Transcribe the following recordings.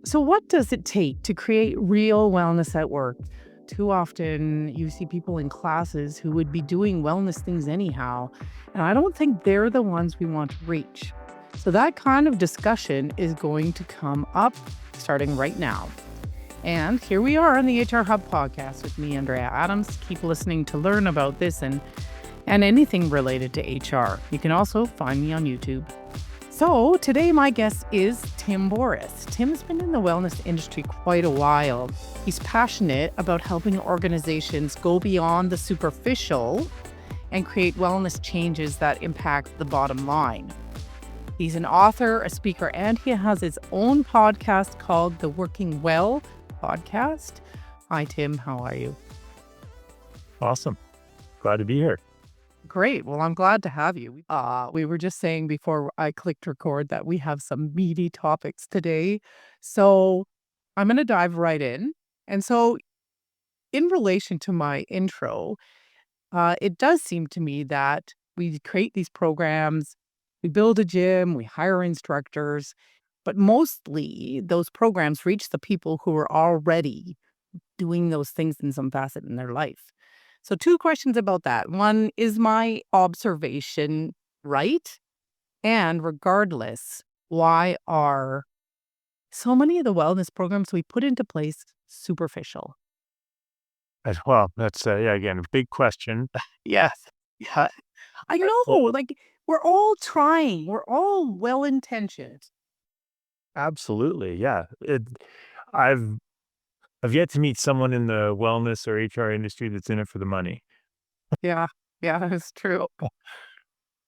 So, what does it take to create real wellness at work? Too often, you see people in classes who would be doing wellness things anyhow, and I don't think they're the ones we want to reach. So, that kind of discussion is going to come up starting right now. And here we are on the HR Hub podcast with me, Andrea Adams. Keep listening to learn about this and anything related to HR. You can also find me on YouTube. So today my guest is Tim Borys. Tim's been in the wellness industry quite a while. He's passionate about helping organizations go beyond the superficial and create wellness changes that impact the bottom line. He's an author, a speaker, and he has his own podcast called the Working Well podcast. Hi, Tim. How are you? Awesome. Glad to be here. Great. Well, I'm glad to have you. We were just saying before I clicked record that we have some meaty topics today. So I'm going to dive right in. And so, in relation to my intro, it does seem to me that we create these programs, we build a gym, we hire instructors, but mostly those programs reach the people who are already doing those things in some facet in their life. So, two questions about that. One, is my observation right? And regardless, why are so many of the wellness programs we put into place superficial? Well, that's again, a big question. Yes. Yeah. I know. Well, Like, we're all trying, we're all well intentioned. absolutely, yeah. I've I've yet to meet someone in the wellness or HR industry that's in it for the money. Yeah. Yeah, it's true.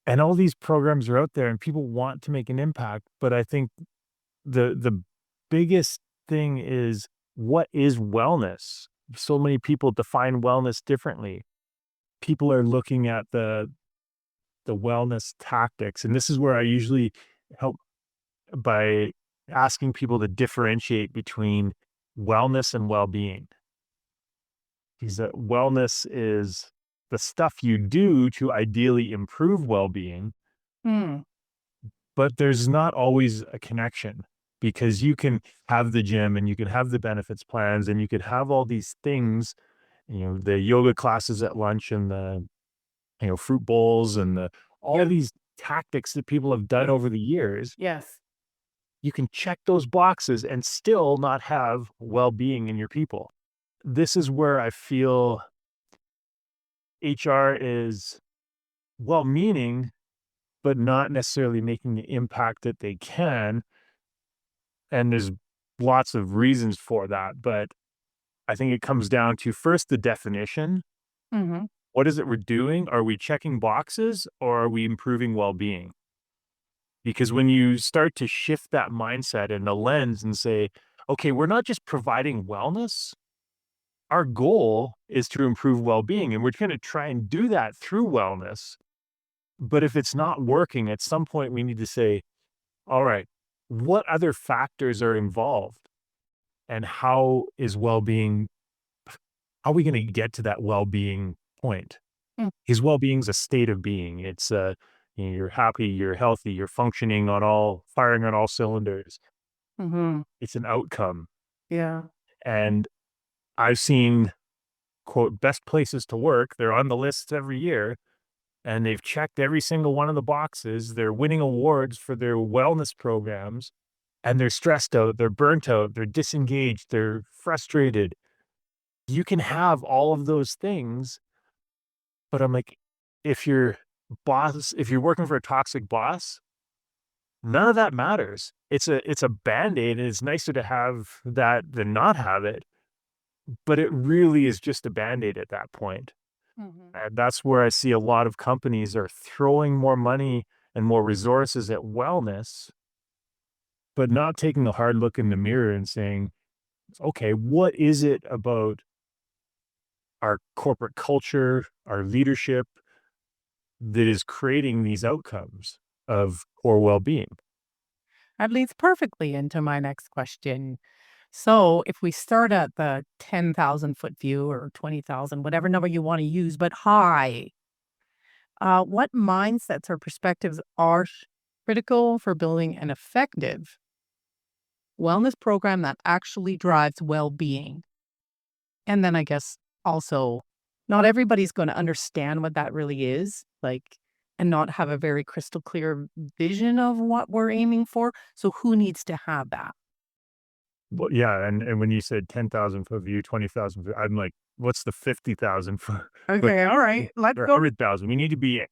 And all these programs are out there, and people want to make an impact. But I think the biggest thing is, what is wellness? So many people define wellness differently. People are looking at the wellness tactics, and this is where I usually help by asking people to differentiate between wellness and well-being. Because that wellness is the stuff you do to ideally improve well-being, Hmm. but there's not always a connection, because you can have the gym and you can have the benefits plans and you could have all these things, the yoga classes at lunch and the, fruit bowls and the all Yeah. these tactics that people have done over the years. Yes. You can check those boxes and still not have well-being in your people. This is where I feel HR is well-meaning, but not necessarily making the impact that they can. And there's lots of reasons for that. But I think it comes down to, first, the definition. Hmm. What is it we're doing? Are we checking boxes, or are we improving well-being? Because when you start to shift that mindset and the lens and say, okay, we're not just providing wellness, our goal is to improve well-being, and we're going to try and do that through wellness. But if it's not working, at some point we need to say, all right, what other factors are involved, and how is well-being, how are we going to get to that well-being point? Because well-being is a state of being. It's you're happy, you're healthy, you're functioning on all, firing on all cylinders. Mm-hmm. It's an outcome. Yeah. And I've seen, quote, best places to work. They're on the lists every year, and they've checked every single one of the boxes. They're winning awards for their wellness programs, and they're stressed out, they're burnt out, they're disengaged, they're frustrated. You can have all of those things, but I'm like, if if you're working for a toxic boss, none of that matters. It's a Band-Aid, and it's nicer to have that than not have it, but it really is just a Band-Aid at that point. Hmm. And that's where I see a lot of companies are throwing more money and more resources at wellness, but not taking a hard look in the mirror and saying, okay, what is it about our corporate culture, our leadership, that is creating these outcomes of poor well-being? That leads perfectly into my next question. So, if we start at the 10,000-foot view or 20,000, whatever number you want to use, but high, what mindsets or perspectives are critical for building an effective wellness program that actually drives well-being. And then I guess also not everybody's going to understand what that really is, like, and not have a very crystal clear vision of what we're aiming for. So who needs to have that? Well, yeah, and when you said 10,000-foot view, 20,000 foot, I'm like, what's the 50,000 foot foot Okay, all right. Let's or go. 100,000? We need to be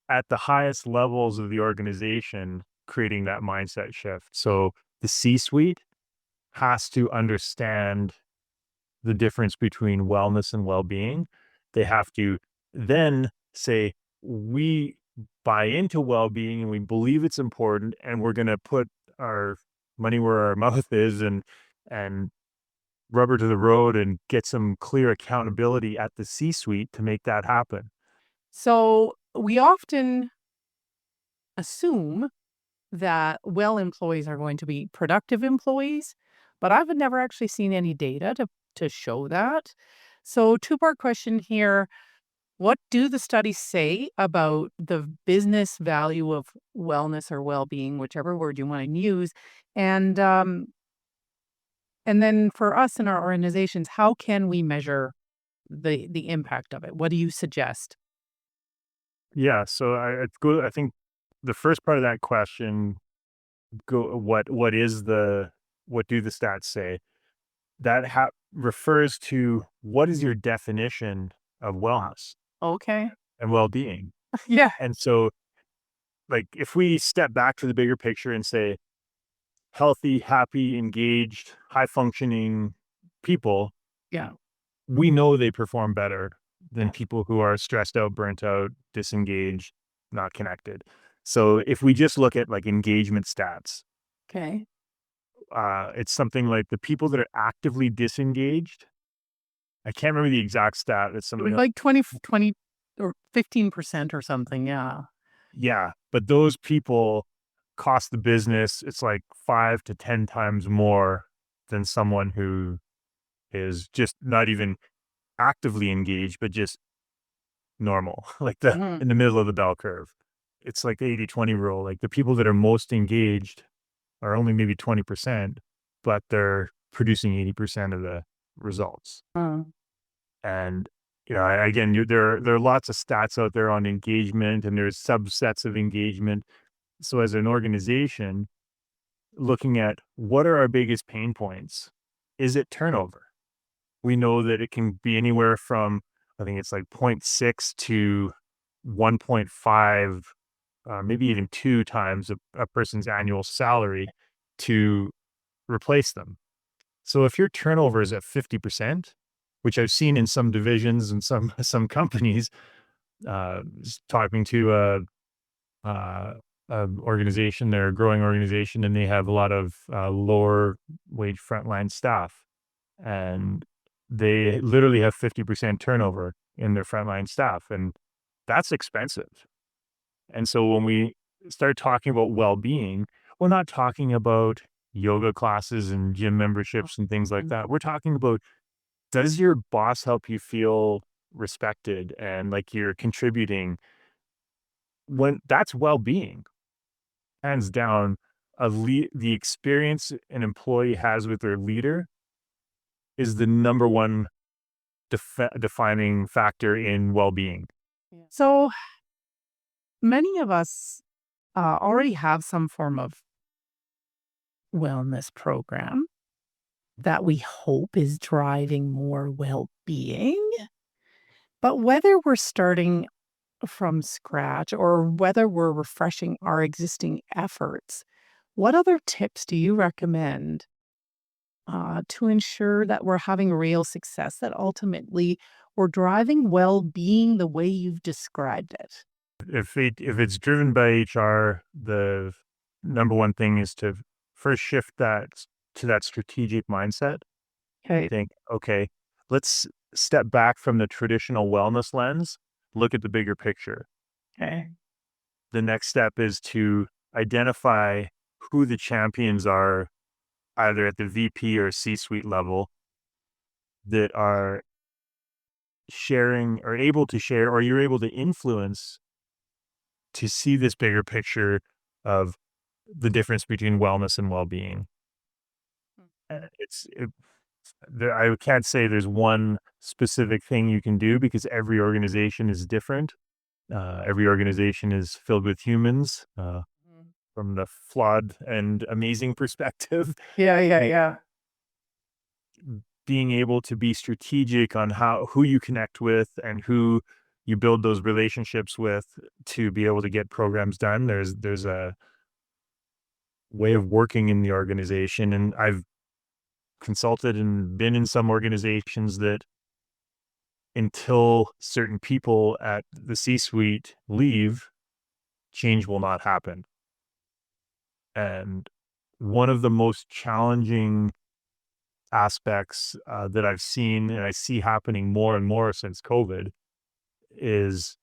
at the highest levels of the organization creating that mindset shift. So the C-suite has to understand the difference between wellness and well-being. They have to then say, "We buy into well-being and we believe it's important, and we're gonna put our money where our mouth is and rubber to the road and get some clear accountability at the C-suite to make that happen." So we often assume that well employees are going to be productive employees, but I've never actually seen any data to show that. So two-part question here. What do the studies say about the business value of wellness or well-being, whichever word you want to use? And and then for us in our organizations, how can we measure the impact of it? What do you suggest? Yeah, so I think the first part of that question, what do the stats say? That refers to what is your definition of wellness Okay. and well-being? Yeah. And so, like, if we step back to the bigger picture and say healthy, happy, engaged, high functioning people, Yeah. we know they perform better than people who are stressed out, burnt out, disengaged, not connected. So if we just look at like engagement stats, Okay. it's something like the people that are actively disengaged. I can't remember the exact stat. It's something like, Like 20 or 15% or something. Yeah. yeah, but those people cost the business. It's like 5 to 10 times more than someone who is just not even actively engaged, but just normal, like the Mhm. in the middle of the bell curve. It's like the 80-20 rule. Like the people that are most engaged are only maybe 20%, but they're producing 80% of the results. Uh, And again, there are lots of stats out there on engagement, and there's subsets of engagement. So as an organization, looking at what are our biggest pain points, is it turnover? We know that it can be anywhere from, I think it's like zero point 0.6 to 1.5, maybe even 2 times a person's annual salary to replace them. So if your turnover is at 50%, which I've seen in some divisions and some companies, talking to uh, a organization, they're a growing organization, and they have a lot of lower wage frontline staff, and they literally have 50% turnover in their frontline staff, and that's expensive. And so when we start talking about well-being, we're not talking about yoga classes and gym memberships and things like mm, that. We're talking about, does your boss help you feel respected and like you're contributing? When that's well-being, hands down, the experience an employee has with their leader is the number one defining factor in well-being. yeah. So many of us already have some form of wellness program that we hope is driving more well being. But whether we're starting from scratch or whether we're refreshing our existing efforts, what other tips do you recommend to ensure that we're having real success, that ultimately we're driving well being the way you've described it? If it's driven by HR, the number one thing is to first shift to that strategic mindset. Okay. Think, okay, let's step back from the traditional wellness lens, look at the bigger picture. Okay. The next step is to identify who the champions are, either at the VP or C-suite level, that are sharing or able to share, or you're able to influence to see this bigger picture of the difference between wellness and well-being. I can't say there's one specific thing you can do because every organization is different. Every organization is filled with humans, Mhm. from the flawed and amazing perspective. Yeah, yeah, yeah. Being able to be strategic on who you connect with and who you build those relationships with to be able to get programs done. There's a way of working in the organization, and I've consulted and been in some organizations that until certain people at the C-suite leave, change will not happen. And one of the most challenging aspects that I've seen and I see happening more and more since COVID is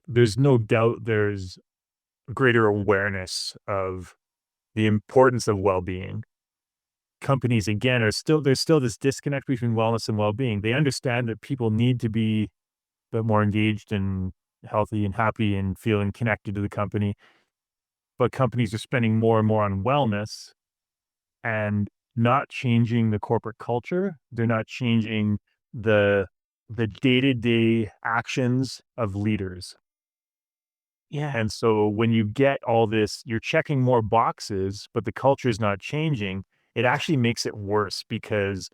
there's no doubt there's greater awareness of the importance of well-being. Companies, again, there's still this disconnect between wellness and well-being. They understand that people need to be a bit more engaged and healthy and happy and feeling connected to the company, but companies are spending more and more on wellness and not changing the corporate culture. They're not changing the day-to-day actions of leaders. Yeah. And so when you get all this, you're checking more boxes, but the culture is not changing. It actually makes it worse because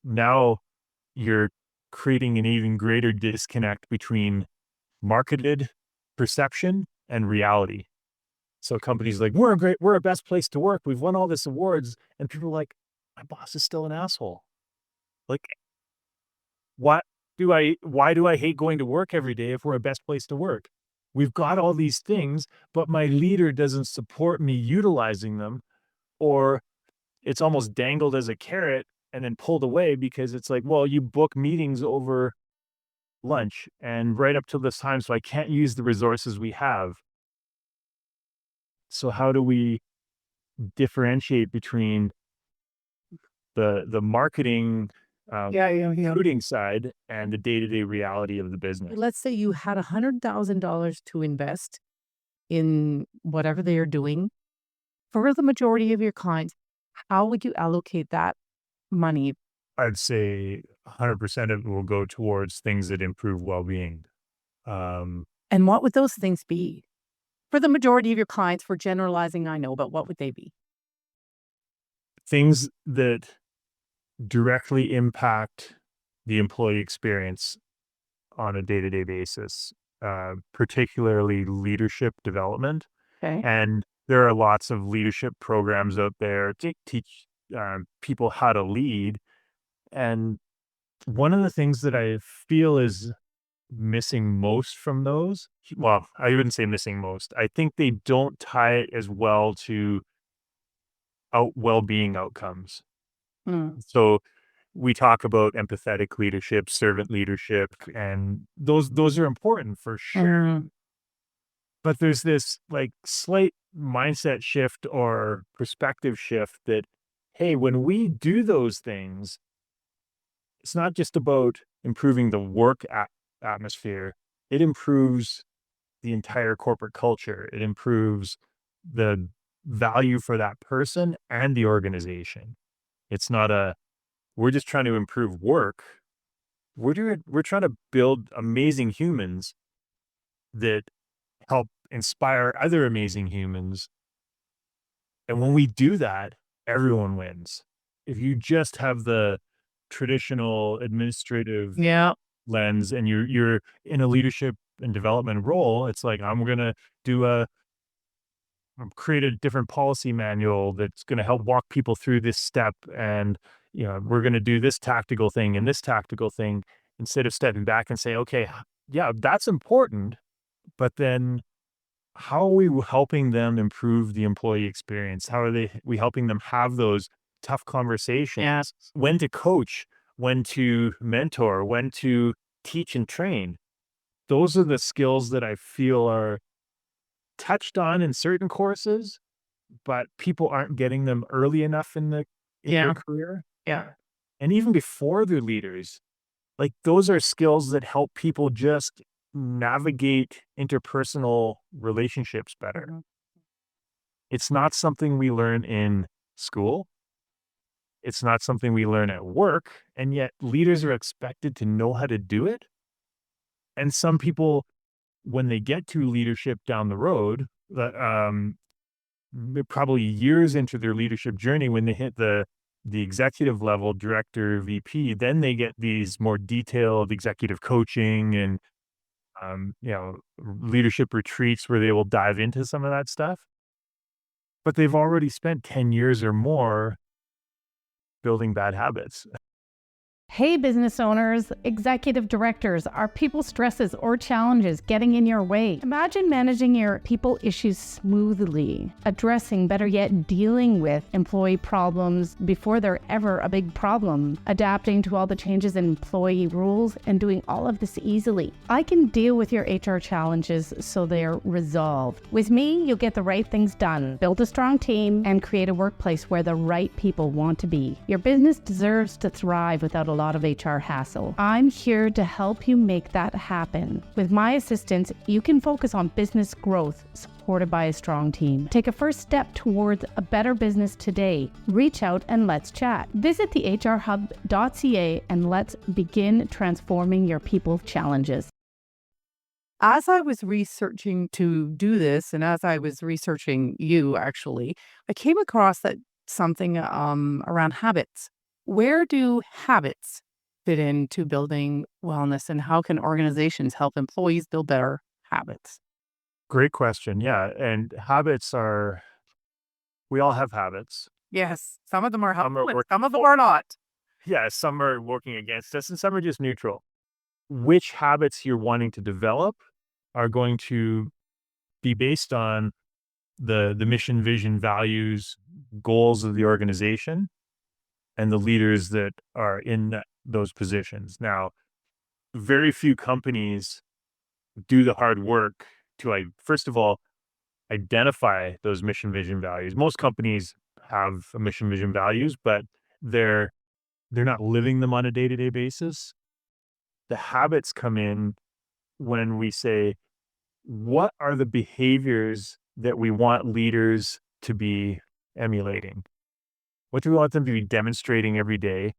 now you're creating an even greater disconnect between marketed perception and reality. So companies like, we're a best place to work. We've won all this awards. And people are like, my boss is still an asshole. Like, what why do I hate going to work every day if we're a best place to work? We've got all these things, but my leader doesn't support me utilizing them, or it's almost dangled as a carrot and then pulled away because it's like, well, you book meetings over lunch and right up till this time, so I can't use the resources we have. So how do we differentiate between the marketing, Yeah, yeah, yeah. recruiting side and the day-to-day reality of the business? Let's say you had $100,000 to invest in whatever they are doing. For the majority of your clients, how would you allocate that money? I'd say 100% of it will go towards things that improve well-being. Um, And what would those things be? For the majority of your clients, for generalizing, I know, but what would they be? Things that directly impact the employee experience on a day-to-day basis, particularly leadership development. Okay. And there are lots of leadership programs out there to teach people how to lead. And one of the things that I feel is missing most from those, well, I wouldn't say missing most. I think they don't tie it as well to well-being outcomes. Mm. So we talk about empathetic leadership, servant leadership, and those are important for sure. Mm. But there's this like slight mindset shift or perspective shift that, hey, when we do those things, it's not just about improving the work atmosphere. It improves the entire corporate culture. It improves the value for that person and the organization. It's not we're just trying to improve work. We're trying to build amazing humans that help inspire other amazing humans. And when we do that, everyone wins. If you just have the traditional administrative Yeah. lens and you're in a leadership and development role, it's like I'm gonna do a create a different policy manual that's gonna help walk people through this step, and we're gonna do this tactical thing and this tactical thing instead of stepping back and say, okay, yeah, that's important, but then how are we helping them improve the employee experience? How are we helping them have those tough conversations? Yeah. When to coach, when to mentor, when to teach and train. Those are the skills that I feel are touched on in certain courses, but people aren't getting them early enough in their Yeah. career. Yeah. And even before they're leaders, like those are skills that help people just navigate interpersonal relationships better. Mhm. It's not something we learn in school. It's not something we learn at work, and yet leaders are expected to know how to do it. And some people, when they get to leadership down the road, probably years into their leadership journey, when they hit the executive level, director, VP, then they get these more detailed executive coaching and leadership retreats where they will dive into some of that stuff. But they've already spent 10 years or more building bad habits. Hey, business owners, executive directors, are people stresses or challenges getting in your way? Imagine managing your people issues smoothly, addressing, better yet, dealing with employee problems before they're ever a big problem, adapting to all the changes in employee rules, and doing all of this easily. I can deal with your HR challenges so they're resolved. With me, you'll get the right things done, build a strong team, and create a workplace where the right people want to be. Your business deserves to thrive without a lot of HR hassle. I'm here to help you make that happen. With my assistance, you can focus on business growth, supported by a strong team. Take a first step towards a better business today. Reach out and let's chat. Visit thehrhub.ca and let's begin transforming your people challenges. As I was researching to do this, and as I was researching you, actually, I came across that something around habits. Where do habits fit into building wellness, and how can organizations help employees build better habits? Great question. Yeah. And we all have habits. Yes, some of them are Some are helpful and work, some of them are not. yeah, some are working against us and some are just neutral. Which habits you're wanting to develop are going to be based on the mission, vision, values, goals of the organization and the leaders that are in those positions. Now, very few companies do the hard work to, like, first of all, identify those mission, vision, values. Most companies have a mission, vision, values, but they're not living them on a day-to-day basis. The habits come in when we say, what are the behaviors that we want leaders to be emulating? What do we want them to be demonstrating every day?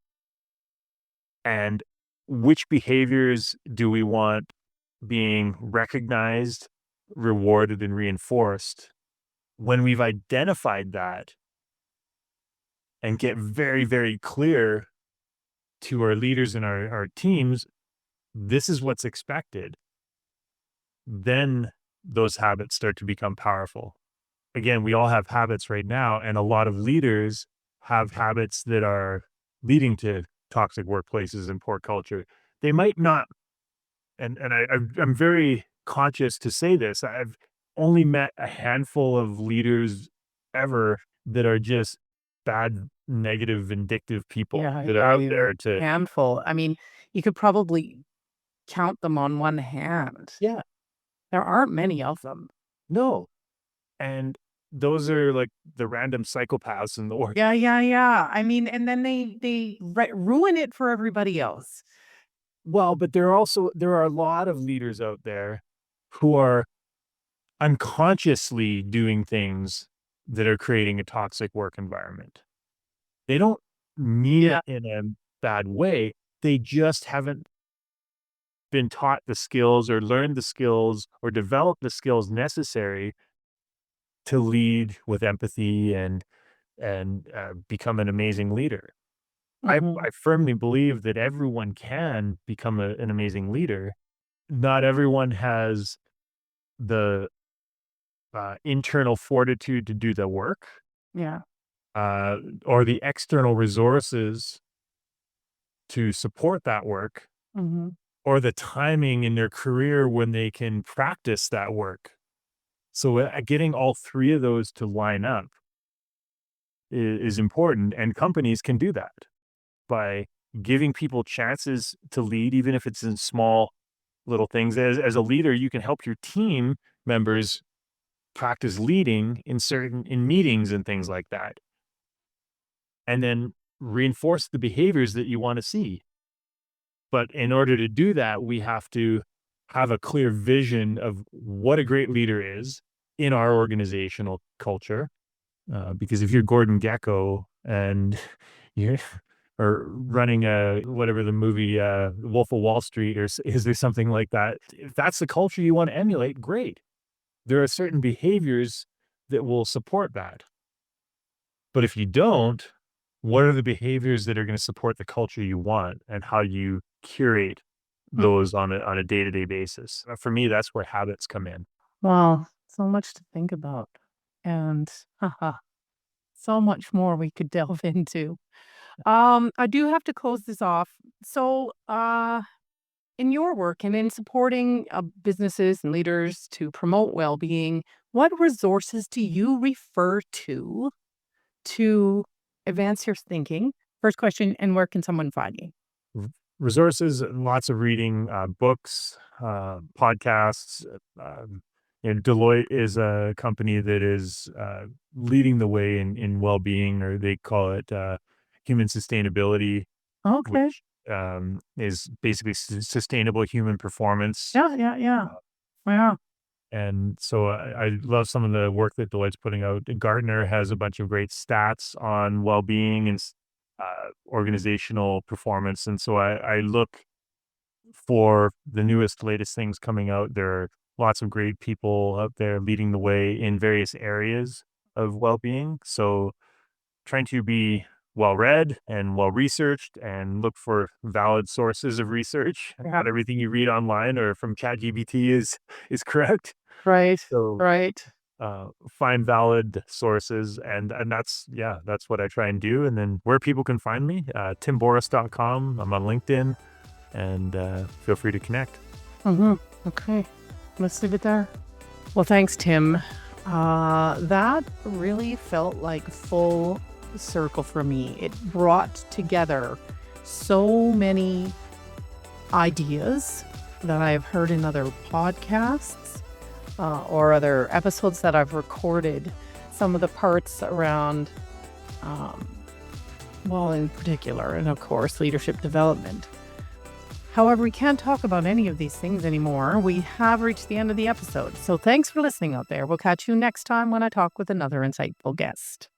And which behaviors do we want being recognized, rewarded, and reinforced? When we've identified that and get very, very clear to our leaders and our teams, this is what's expected, then those habits start to become powerful. Again, we all have habits right now, and a lot of leaders have habits that are leading to toxic workplaces and poor culture. They might not, I'm very conscious to say this. I've only met a handful of leaders ever that are just bad, negative, vindictive people Yeah, that are out there to, handful. I mean, you could probably count them on one hand. yeah, There aren't many of them. no. And those are like the random psychopaths in the work. Yeah, yeah, yeah. I mean, and then they ruin it for everybody else. Well, but there are a lot of leaders out there who are unconsciously doing things that are creating a toxic work environment. They don't mean Yeah. it in a bad way. They just haven't been taught the skills or learned the skills or developed the skills necessary to lead with empathy and become an amazing leader. I Mhm. firmly believe that everyone can become an amazing leader. Not everyone has the internal fortitude to do the work, Yeah. uh, or the external resources to support that work, Mhm. or the timing in their career when they can practice that work. So getting all three of those to line up is important, and companies can do that by giving people chances to lead, even if it's in small little things. As a leader, you can help your team members practice leading in meetings and things like that, and then reinforce the behaviors that you want to see. But in order to do that, we have to have a clear vision of what a great leader is in our organizational culture. Because if you're Gordon Gekko and you or running whatever the movie, Wolf of Wall Street, or is there something like that? If that's the culture you want to emulate, great. There are certain behaviors that will support that. But if you don't, what are the behaviors that are going to support the culture you want, and how do you curate Mm. those on a day-to-day basis? For me, that's where habits come in. Wow, so much to think about. And so much more we could delve into. I do have to close this off. So, in your work and in supporting businesses and leaders to promote well-being, what resources do you refer to advance your thinking? First question, and where can someone find you? R Resources, lots of reading, books, podcasts. Deloitte is a company that is, leading the way in well-being, or they call it, human sustainability, Okay. which, is basically sustainable human performance. Yeah, yeah, yeah. Wow. And so I love some of the work that Deloitte's putting out. Gartner has a bunch of great stats on well-being and organizational performance. And so I look for the newest, latest things coming out. There are lots of great people out there leading the way in various areas of well-being. So trying to be well-read and well-researched, and look for valid sources of research. Yeah. Not everything you read online or from ChatGPT is correct. Right. So, Right. find valid sources, and that's, yeah, that's what I try and do. And then where people can find me, timborys.com. I'm on LinkedIn, and feel free to connect. Okay. Let's leave it there. Well, thanks, Tim. That really felt like full circle for me. It brought together so many ideas that I've heard in other podcasts or other episodes that I've recorded. Some of the parts around, well, in particular, and of course, leadership development. However, we can't talk about any of these things anymore. We have reached the end of the episode. So thanks for listening out there. We'll catch you next time when I talk with another insightful guest.